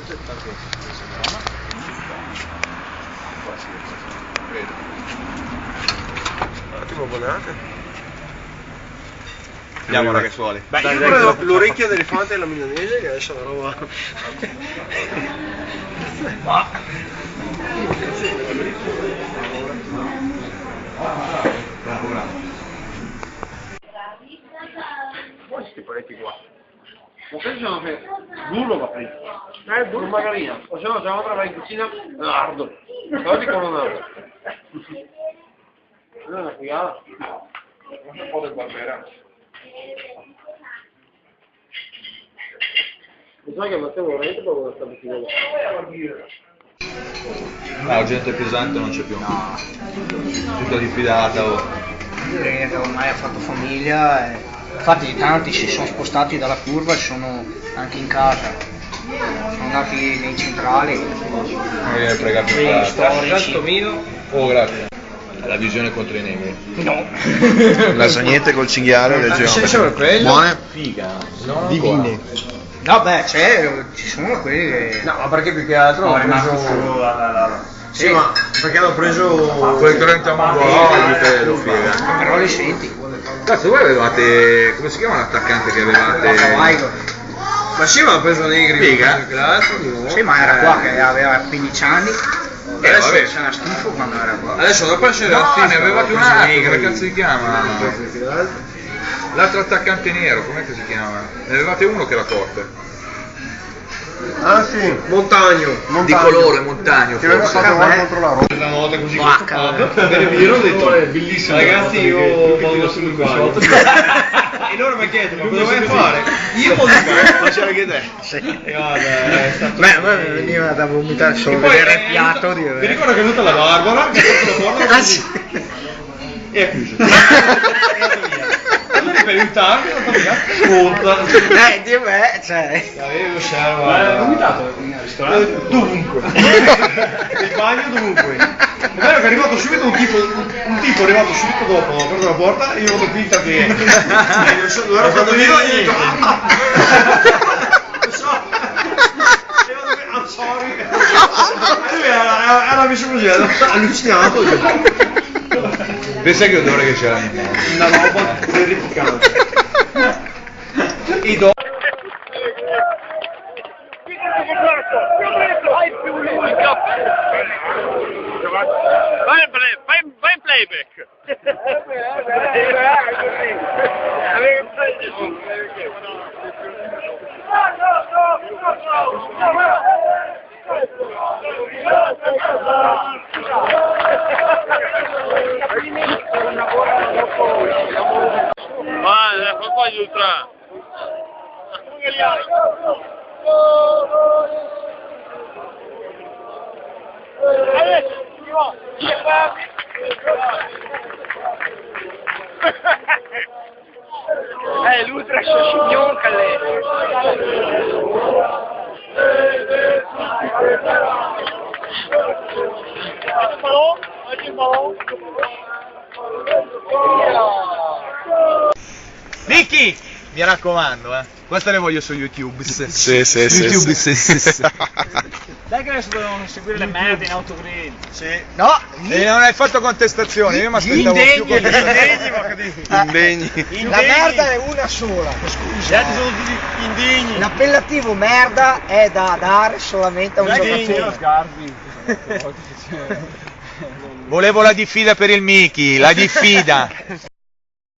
Un attimo, abbonate. Vediamo ora che suole. Beh, io vorrei l'orecchia d'elefante e la milanese, che adesso è una roba. Poi questi paletti qua. Ma questi sono che burro va fritto. Burro margarina. O se no se no trova in cucina lardo. Però dicono lardo. Non è una figata. Un po' del barbera. Mi sa che Matteo veramente proprio sta vicino là. La gente pesante non c'è più. No. Tutta diffidata. Che ormai ha fatto famiglia e infatti tanti si sono spostati dalla curva e sono anche in casa. Sono andati nei centrali. Storici. Oh, grazie. La visione contro i negri. No. Lasagnette col cinghiale leggero. Buone? Figa. Divine. No, beh, ci sono quelli che... No, ma perché più che altro hanno preso... Sì, ma perché hanno preso quel 30 mongoloidi che lo figa. Però li senti. Cazzo, voi avevate... come si chiama l'attaccante che avevate? Ma sì, ma hanno preso negri. Figa? Sì, ma era qua che aveva 15 anni. E adesso vabbè. c'era schifo quando era qua. Adesso dopo essere No, alla fine avevate un altro, come cazzo si chiama? preso. L'altro attaccante nero, com'è che si chiama? Ne avevate uno che era forte. Ah sì, Montagno. Di colore, Montagno. Che aveva forse. fatto male contro la Roma. Una volta così io ho detto bellissimo. Ragazzi, io vado sul qua. E loro mi chiedono, ma cosa vuoi fare? Io voglio fare, faceva anche te. Sì. E guarda, è stato... Beh, a me veniva da vomitare solo poi, vedere il piatto di... Mi ricordo che è venuta la Barbara, che ha fatto la porta Ah, sì. e ha chiuso. Allora per aiutarmi ho fatto sconta. Di me, cioè... Avevo scerva. Vomitato in ristorante? Dovunque. Nel bagno dovunque. È vero che è arrivato subito un tipo è arrivato subito dopo, ho aperto la porta e io ho finta che... Allora quando io ho detto... I'm sorry. Lui era messo così, allucinato. Pensa che odore che c'era in mano. Una roba terrificante. I do... Vai in playback. Ma qua gli ultra. L'ultra scignonca lei. Nicky! Mi raccomando, queste le voglio su YouTube. Sì. YouTube, sì. Dai che adesso dobbiamo seguire le merde in autogrill. Sì. No! E non hai fatto contestazione, io mi aspettavo più contestazioni. Indegni. La merda è una sola, Gli scusa. altri sono tutti indegni. L'appellativo merda è da dare solamente a un giocatore. Sgarbi. Volevo la diffida per il Mickey, la diffida.